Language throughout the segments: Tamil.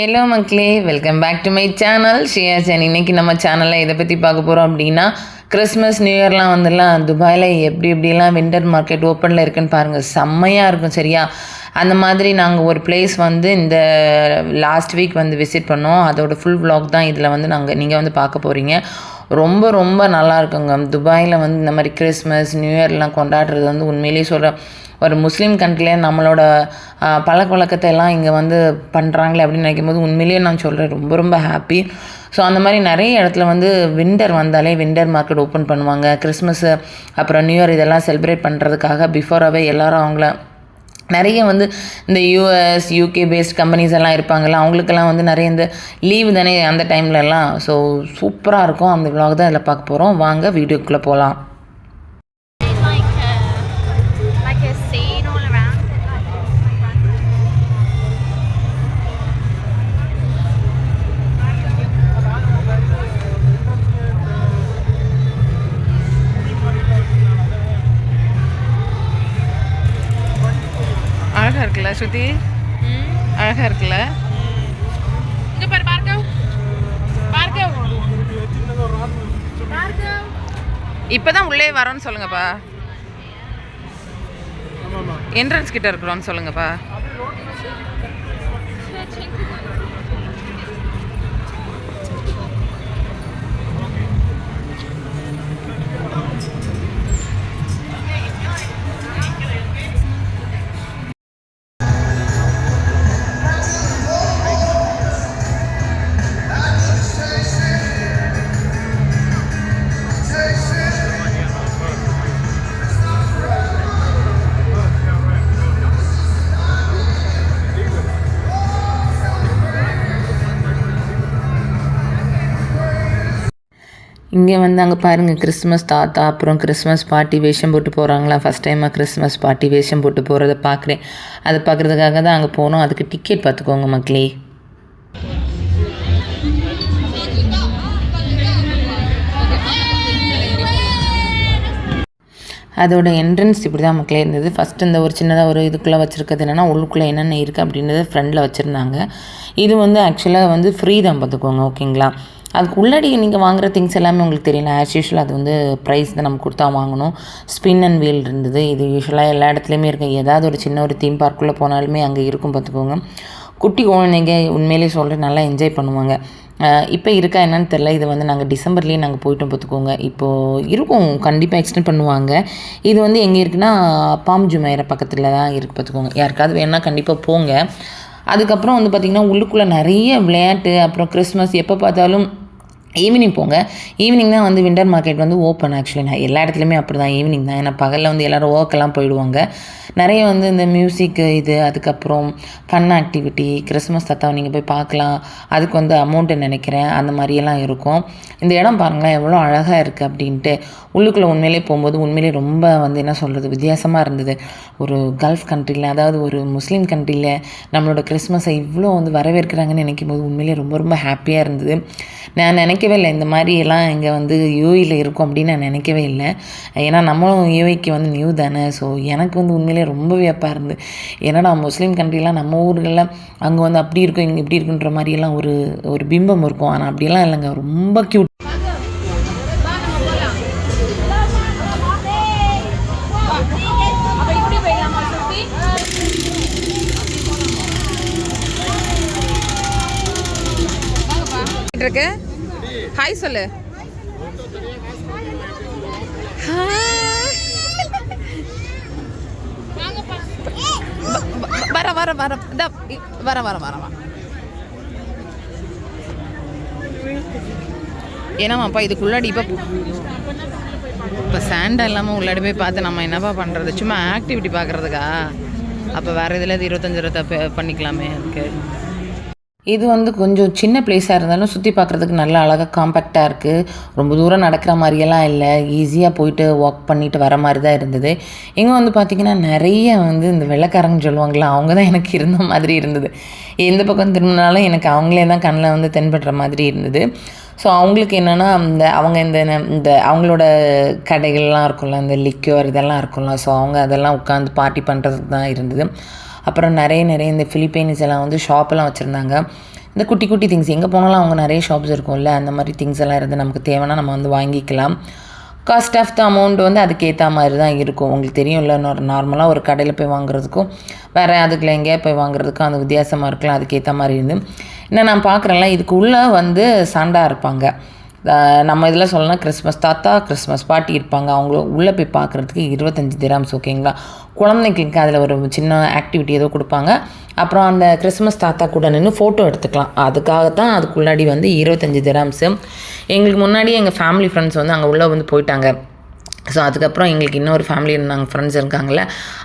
ஹலோ மக்களே, welcome back to my channel ஷியாசன். இன்றைக்கி நம்ம சேனலில் இதை பற்றி பார்க்க போகிறோம் அப்படின்னா, கிறிஸ்மஸ் நியூ இயர்லாம் வந்துடலாம் துபாயில் எப்படிலாம் விண்டர் மார்க்கெட் ஓப்பனில் இருக்குன்னு பாருங்கள். செம்மையாக இருக்கும் சரியா. அந்த மாதிரி நாங்கள் ஒரு பிளேஸ் வந்து இந்த லாஸ்ட் வீக் வந்து விசிட் பண்ணோம். அதோட ஃபுல் vlog தான் இதில் வந்து நீங்கள் வந்து பார்க்க போகிறீங்க. ரொம்ப ரொம்ப நல்லா இருக்குங்க. துபாயில் வந்து இந்த மாதிரி கிறிஸ்மஸ் நியூ இயர்லாம் கொண்டாடுறது வந்து உண்மையிலேயே சொல்கிறேன், ஒரு முஸ்லீம் கண்ட்ரிலே நம்மளோட பழக்க வழக்கத்தை எல்லாம் இங்கே வந்து பண்ணுறாங்களே அப்படின்னு நினைக்கும்போது உண்மையிலேயே நான் சொல்கிறேன் ரொம்ப ரொம்ப ஹாப்பி. ஸோ அந்த மாதிரி நிறைய இடத்துல வந்து விண்டர் வந்தாலே விண்டர் மார்க்கெட் ஓப்பன் பண்ணுவாங்க. கிறிஸ்மஸ்ஸு அப்புறம் நியூ இயர் இதெல்லாம் செலிப்ரேட் பண்ணுறதுக்காக பிஃபோராகவே எல்லோரும் அவங்கள நிறைய வந்து இந்த யூஎஸ் யூகே பேஸ்ட் கம்பெனிஸ் எல்லாம் இருப்பாங்கள்ல, அவங்களுக்கெல்லாம் வந்து நிறைய இந்த லீவு தானே அந்த டைம்லலாம். ஸோ சூப்பராக இருக்கும். அந்த vlog தான் இதில் பார்க்க போகிறோம். வாங்க வீடியோக்குள்ளே போகலாம். Like a scene all around it, like it's like அழகாக இருக்குல்ல ஸ்ருதி, அழகாக இருக்குல்ல. இங்க பாரு பார்கவ், பார்கவ், பார்கவ். இப்போ தான் உள்ளே வரோன்னு சொல்லுங்கப்பா. என்ட்ரன்ஸ் கிட்ட இருக்கிறோன்னு சொல்லுங்கப்பா. இங்கே வந்து அங்கே பாருங்கள் கிறிஸ்மஸ் தாத்தா அப்புறம் கிறிஸ்மஸ் பார்ட்டி வேஷம் போட்டு போகிறாங்களா. ஃபஸ்ட் டைமாக கிறிஸ்மஸ் பார்ட்டி வேஷம் போட்டு போகிறத பார்க்குறேன். அதை பார்க்குறதுக்காக தான் அங்கே போனோம். அதுக்கு டிக்கெட் பார்த்துக்கோங்க மக்களே. அதோட என்ட்ரன்ஸ் இப்படி தான் மக்களே இருந்தது. ஃபஸ்ட்டு இந்த ஒரு சின்னதாக ஒரு இதுக்குள்ளே வச்சுருக்கிறது என்னென்னா உள்ளுக்குள்ளே என்னென்ன இருக்குது அப்படின்றத ஃப்ரண்டில் வச்சுருந்தாங்க. இது வந்து ஆக்சுவலாக வந்து ஃப்ரீ தான் பார்த்துக்கோங்க, ஓகேங்களா. அதுக்கு உள்ளாடி நீங்கள் வாங்குகிற திங்ஸ் எல்லாமே உங்களுக்கு தெரியல. ஆஸ் யூஷுவல் அது வந்து ப்ரைஸ் தான் நம்ம கொடுத்தா வாங்கணும். ஸ்பின் அண்ட் வீல் இருந்தது. இது யூஸ்வலாக எல்லா இடத்துலையுமே இருக்கும். ஏதாவது ஒரு சின்ன ஒரு தீம் பார்க்குள்ளே போனாலுமே அங்கே இருக்கும் பார்த்துக்கோங்க. குட்டி குழந்தைங்க உண்மையிலேயே சொல்கிறேன் நல்லா என்ஜாய் பண்ணுவாங்க. இப்போ இருக்கா என்னன்னு தெரில. இது வந்து நாங்கள் டிசம்பர்லேயே நாங்கள் போயிட்டோம் பார்த்துக்கோங்க. இப்போது இருக்கும், கண்டிப்பாக எக்ஸ்டெண்ட் பண்ணுவாங்க. இது வந்து எங்கே இருக்குன்னா பாம் ஜுமைரா பக்கத்தில் தான் இருக்குது பார்த்துக்கோங்க. யாருக்காவது வேணால் கண்டிப்பாக போங்க. அதுக்கப்புறம் வந்து பார்த்திங்கன்னா உள்ளுக்குள்ளே நிறைய விளையாட்டு. அப்புறம் கிறிஸ்மஸ் எப்போ பார்த்தாலும் ஈவினிங் போங்க. ஈவினிங் தான் வந்து விண்டர் மார்க்கெட் வந்து ஓப்பன். ஆக்சுவலி நான் எல்லா இடத்துலையுமே அப்படி தான் ஈவினிங் தான். ஏன்னா பகலில் வந்து எல்லோரும் ஒர்க்கெல்லாம் போயிடுவாங்க. நிறைய வந்து இந்த மியூசிக்கு இது, அதுக்கப்புறம் ஃபன் ஆக்டிவிட்டி, கிறிஸ்மஸ் தாத்தாவை நீங்கள் போய் பார்க்கலாம். அதுக்கு வந்து அமௌண்ட்டு நினைக்கிறேன் அந்த மாதிரியெல்லாம் இருக்கும். இந்த இடம் பாருங்களேன் எவ்வளோ அழகாக இருக்குது அப்படின்ட்டு. உள்ளுக்குள்ளே உண்மையிலே போகும்போது உண்மையிலே ரொம்ப வந்து என்ன சொல்கிறது வித்தியாசமாக இருந்தது. ஒரு கல்ஃப் கண்ட்ரியில், அதாவது ஒரு முஸ்லீம் கண்ட்ரியில் நம்மளோட கிறிஸ்மஸை இவ்வளோ வந்து வரவேற்கிறாங்கன்னு நினைக்கும் போது உண்மையிலே ரொம்ப ரொம்ப ஹாப்பியாக இருந்தது. நான் நினைக்கவே இல்லை இந்த மாதிரியெல்லாம் இங்கே வந்து யூஏயில் இருக்கும் அப்படின்னு நான் நினைக்கவே இல்லை. ஏன்னா நம்மளும் யூஏக்கு வந்து நியூ தானே. ஸோ எனக்கு வந்து உண்மையிலே ரொம்ப வியப்பாக இருந்தது. ஏன்னா முஸ்லீம் கண்ட்ரிலாம் நம்ம ஊர்களில் அங்கே வந்து அப்படி இருக்கும் இங்கே இப்படி இருக்குன்ற மாதிரியெல்லாம் ஒரு பிம்பம் இருக்கும். ஆனால் அப்படியெல்லாம் இல்லைங்க, ரொம்ப க்யூட். இருக்கு ஹாய் சொல்லு. வர வர வர வர வர வர வர ஏன்னாப்பா இதுக்குள்ளாடி இப்போ சாண்டா இல்லாமல் உள்ளாடி போய் பார்த்து நம்ம என்னப்பா பண்ணுறது, சும்மா ஆக்டிவிட்டி பார்க்குறதுக்கா. அப்போ வேறு இதில் 25 பண்ணிக்கலாமே. அதுக்கு இது வந்து கொஞ்சம் சின்ன பிளேஸாக இருந்தாலும் சுற்றி பார்க்குறதுக்கு நல்லா அழகாக காம்பேக்டாக இருக்குது. ரொம்ப தூரம் நடக்கிற மாதிரியெல்லாம் இல்லை, ஈஸியாக போயிட்டு வாக் பண்ணிவிட்டு வர மாதிரி தான் இருந்தது. இங்கே வந்து பார்த்திங்கன்னா நிறைய வந்து இந்த வெள்ளைக்காரங்கன்னு சொல்லுவாங்களா, அவங்க தான் எனக்கு இருந்த மாதிரி இருந்தது. எந்த பக்கம் திரும்பினாலும் எனக்கு அவங்களே தான் கண்ணில் வந்து தென்படுற மாதிரி இருந்தது. ஸோ அவங்களுக்கு என்னென்னா அவங்க இந்த அவங்களோட கடைகள்லாம் இருக்கும்ல, இந்த லிக்யூர் இதெல்லாம் இருக்கும்ல, ஸோ அவங்க அதெல்லாம் உட்காந்து பார்ட்டி பண்ணுறதுக்கு தான் இருந்தது. அப்புறம் நிறைய இந்த ஃபிலிப்பைன்ஸ் எல்லாம் வந்து ஷாப்பெல்லாம் வச்சுருந்தாங்க. இந்த குட்டி குட்டி திங்ஸ் எங்கே போனாலும் அவங்க நிறைய ஷாப்ஸ் இருக்கும்ல, அந்த மாதிரி திங்ஸ் எல்லாம் இருந்து நமக்கு தேவைன்னா நம்ம வந்து வாங்கிக்கலாம். காஸ்ட் ஆஃப் த அமௌண்ட் வந்து அதுக்கேற்ற மாதிரி தான் இருக்கும். உங்களுக்கு தெரியும்ல, நார்மலாக ஒரு கடையில் போய் வாங்குறதுக்கும் வேறு அதுக்குள்ள எங்கேயா போய் வாங்குறதுக்கும் அது வித்தியாசமாக இருக்கலாம். அதுக்கேற்ற மாதிரி இருந்து இன்னும் நான் பார்க்குறேன்ல, இதுக்கு உள்ளே வந்து சாண்டா இருப்பாங்க. நம்ம இதில் சொல்லலாம் கிறிஸ்மஸ் தாத்தா, கிறிஸ்மஸ் பாட்டி இருப்பாங்க. அவங்கள உள்ளே போய் பார்க்குறதுக்கு 25 திராம்ஸ். ஓகேங்களா? குழந்தைங்களுக்கு அதில் ஒரு சின்ன ஆக்டிவிட்டி ஏதோ கொடுப்பாங்க. அப்புறம் அந்த கிறிஸ்மஸ் தாத்தா கூட நின்று ஃபோட்டோ எடுத்துக்கலாம். அதுக்காகத்தான் அதுக்குள்ளாடி வந்து 25 திராம்ஸு. எங்களுக்கு முன்னாடி எங்கள் ஃபேமிலி ஃப்ரெண்ட்ஸ் வந்து அங்கே உள்ளே வந்து போயிட்டாங்க. ஸோ அதுக்கப்புறம் எங்களுக்கு இன்னொரு ஃபேமிலி இருந்தாங்க, ஃப்ரெண்ட்ஸ் இருக்காங்கள்ல,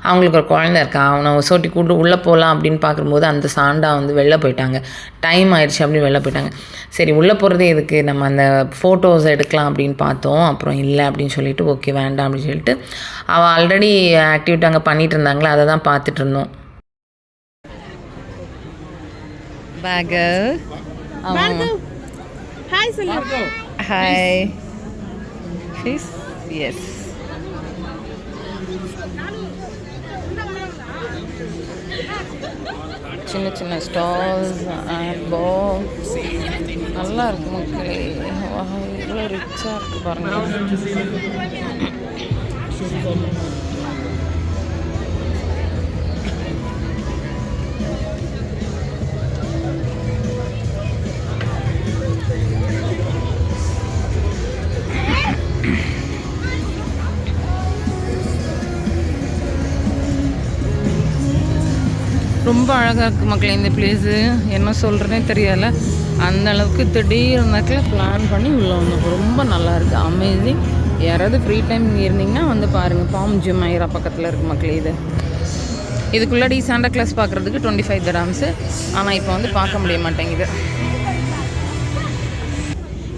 அவங்களுக்கு ஒரு குழந்தை இருக்கா, அவனை ஒசோட்டி கூட்டு உள்ளே போகலாம் அப்படின்னு பார்க்கும்போது அந்த சாண்டா வந்து வெளில போயிட்டாங்க. டைம் ஆயிடுச்சு அப்படின்னு வெளில போயிட்டாங்க. சரி உள்ளே போகிறதே எதுக்கு, நம்ம அந்த ஃபோட்டோஸ் எடுக்கலாம் அப்படின்னு பார்த்தோம். அப்புறம் இல்லை அப்படின்னு சொல்லிட்டு ஓகே வேண்டாம் அப்படின்னு சொல்லிட்டு அவள் ஆல்ரெடி ஆக்டிவிட்டி அங்கே பண்ணிகிட்டு இருந்தாங்களே, அதை தான் பார்த்துட்டு இருந்தோம். பேகு Hi, Salud. Hi fishes. சின்ன சின்ன ஸ்டால்ஸ் அண்ட் பாக்ஸ் நல்லா இருக்கு மக்களே. இவ்வளோ ரிச்சாக இருக்குது பாருங்கள். ரொம்ப அழகாக இருக்குது மக்களே இந்த பிளேஸு. என்ன சொல்கிறேனே தெரியலை, அந்த அளவுக்கு திடீர்னாக்கில் பிளான் பண்ணி உள்ளே வந்தோம். ரொம்ப நல்லாயிருக்கு, அமேசிங். யாராவது ஃப்ரீ டைம் இருந்தீங்கன்னா வந்து பாருங்கள். பாம் ஜுமைரா பக்கத்தில் இருக்குது மக்களே. இதுக்குள்ளாடி சாண்டா கிளாஸ் பார்க்குறதுக்கு 25 திராம்ஸு. ஆனால் இப்போ வந்து பார்க்க முடிய மாட்டேங்குது.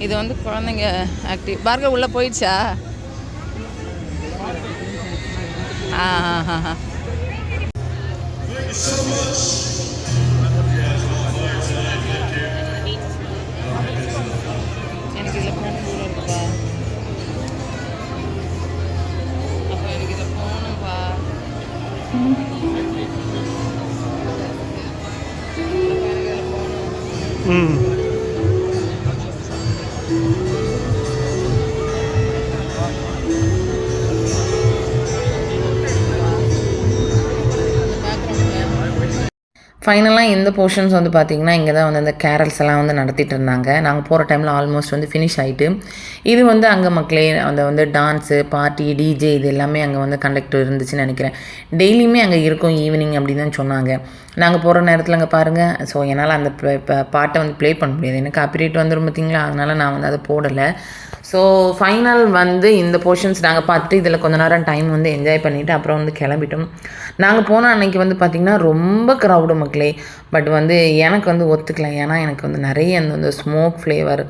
இது வந்து குழந்தைங்க ஆக்டிவ். பார்க்க உள்ளே போயிடுச்சா? ஆ. எனக்கு இதில் போகணும் தூரம் இருக்குப்பா. அப்போ எனக்கு இதில் போகணும்ப்பா. ஃபைனலாக இந்த போர்ஷன்ஸ் வந்து பார்த்திங்கன்னா இங்கே தான் வந்து அந்த கேரல்ஸ் எல்லாம் வந்து நடத்திட்டு இருந்தாங்க. நாங்கள் போகிற டைமில் ஆல்மோஸ்ட் வந்து ஃபினிஷ் ஆகிட்டு. இது வந்து அங்கே மக்களே அந்த வந்து டான்ஸு பார்ட்டி டிஜே இது எல்லாமே அங்கே வந்து கண்டக்ட் இருந்துச்சுன்னு நினைக்கிறேன். டெய்லியுமே அங்கே இருக்கும் ஈவினிங் அப்படின்னு தான் சொன்னாங்க. நாங்கள் போகிற நேரத்தில் அங்கே பாருங்கள். ஸோ என்னால் அந்த பாட்டை வந்து ப்ளே பண்ண முடியாது, எனக்கு காப்பிரைட் வந்துடும் பார்த்திங்களா, அதனால் நான் வந்து அதை போடலை. ஸோ ஃபைனல் வந்து இந்த போர்ஷன்ஸ் நாங்கள் பார்த்துட்டு இதில் கொஞ்ச நேரம் டைம் வந்து என்ஜாய் பண்ணிவிட்டு அப்புறம் வந்து கிளம்பிட்டோம். நாங்கள் போன அன்றைக்கி வந்து பார்த்திங்கன்னா ரொம்ப க்ரௌடு மக்களே. பட் வந்து எனக்கு வந்து ஒத்துக்கலை. ஏன்னா எனக்கு வந்து நிறைய அந்த ஸ்மோக் ஃப்ளேவர்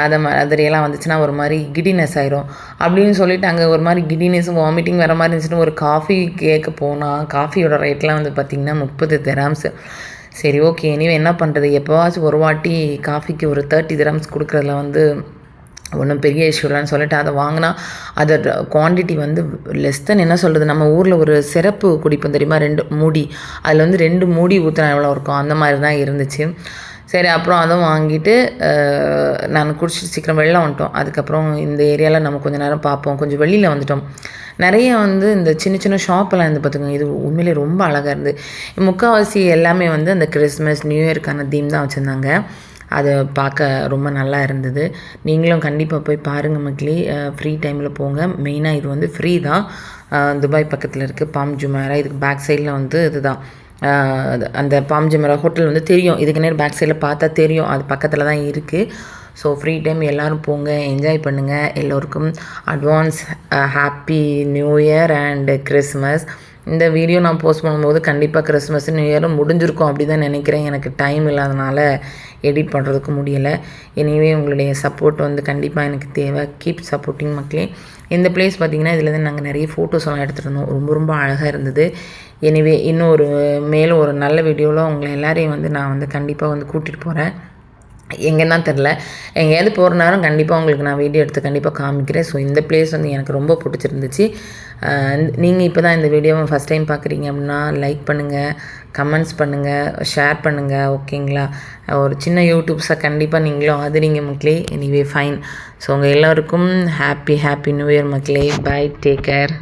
அதை மாதிரியெல்லாம் வந்துச்சுன்னா ஒரு மாதிரி கிடினஸ் ஆயிரும் அப்படின்னு சொல்லிட்டு அங்கே ஒரு மாதிரி கிடினஸ் வாமிட்டிங் வர மாதிரி இருந்துச்சுன்னு ஒரு காஃபி கேட்க போனால் காஃபியோட ரேட்லாம் வந்து பார்த்திங்கன்னா 30 திராம்ஸு. சரி ஓகே, இனிவே என்ன பண்ணுறது, எப்போவாச்சும் ஒரு வாட்டி காஃபிக்கு ஒரு 30 திராம்ஸ் கொடுக்குறதுல வந்து ஒன்றும் பெரிய இஷ்யூலான்னு சொல்லிட்டு அதை வாங்கினா அதோட குவான்டிட்டி வந்து லெஸ் தென் என்ன சொல்கிறது, நம்ம ஊரில் ஒரு சிறப்பு குடிப்போம் தெரியுமா, 2 மூடி, அதில் வந்து 2 மூடி ஊற்றினா எவ்வளோ இருக்கும் அந்த மாதிரி தான் இருந்துச்சு. சரி அப்புறம் அதுவும் வாங்கிட்டு நான் குடிச்சிட்டு சீக்கிரம் வெளில வந்துட்டோம். அதுக்கப்புறம் இந்த ஏரியாவில் நம்ம கொஞ்சம் நேரம் பார்ப்போம், கொஞ்சம் வெளியில் வந்துட்டோம். நிறைய வந்து இந்த சின்ன சின்ன ஷாப்பெல்லாம் இருந்து பார்த்துக்கோங்க. இது உண்மையிலே ரொம்ப அழகாக இருந்து. முக்கால்வாசி எல்லாமே வந்து அந்த கிறிஸ்மஸ் நியூ இயர்க்கான தீம் தான் வச்சுருந்தாங்க. அதை பார்க்க ரொம்ப நல்லா இருந்தது. நீங்களும் கண்டிப்பாக போய் பாருங்கள் மக்களே, ஃப்ரீ டைமில் போங்க. மெயினாக இது வந்து ஃப்ரீ தான். துபாய் பக்கத்தில் இருக்குது பாம் ஜுமைரா. இதுக்கு பேக் சைடில் வந்து இதுதான் அந்த பாம் ஜுமைரா ஹோட்டல் வந்து தெரியும். இதுக்கு நேரம் பேக் சைடில் பார்த்தா தெரியும், அது பக்கத்தில் தான் இருக்குது. ஸோ ஃப்ரீ டைம் எல்லோரும் போங்க, என்ஜாய் பண்ணுங்கள். எல்லோருக்கும் advance happy new year and Christmas. இந்த வீடியோ நான் போஸ்ட் பண்ணும்போது கண்டிப்பாக கிறிஸ்மஸ் நியூ இயரும் முடிஞ்சிருக்கும் அப்படி தான் நினைக்கிறேன். எனக்கு டைம் இல்லாதனால எடிட் பண்ணுறதுக்கு முடியலை. எனிவே உங்களுடைய சப்போர்ட் வந்து கண்டிப்பாக எனக்கு தேவை. கீப் சப்போர்ட்டிங் மக்களே. இந்த பிளேஸ் பார்த்திங்கன்னா இதுலேருந்து நாங்கள் நிறைய ஃபோட்டோஸ் எல்லாம் எடுத்துகிட்டு இருந்தோம். ரொம்ப ரொம்ப அழகாக இருந்தது. எனிவே இன்னும் மேலும் ஒரு நல்ல வீடியோவில் உங்களை எல்லாரையும் வந்து நான் வந்து கண்டிப்பாக வந்து கூட்டிகிட்டு போகிறேன். எங்கன்னா தெரில. எங்கேயாவது போகிற நேரம் கண்டிப்பாக உங்களுக்கு நான் வீடியோ எடுத்து கண்டிப்பாக காமிக்கிறேன். ஸோ இந்த பிளேஸ் வந்து எனக்கு ரொம்ப பிடிச்சிருந்துச்சு. நீங்கள் இப்போ தான் இந்த வீடியோவை ஃபஸ்ட் டைம் பார்க்குறீங்க அப்படின்னா லைக் பண்ணுங்கள், கமெண்ட்ஸ் பண்ணுங்கள், ஷேர் பண்ணுங்கள். ஓகேங்களா? ஒரு சின்ன யூடியூப்ஸை கண்டிப்பாக நீங்களும் ஆதரிங்க மக்களே. Anyway fine. ஸோ உங்கள் எல்லோருக்கும் ஹாப்பி நியூ இயர் மக்களே. Bye, take care.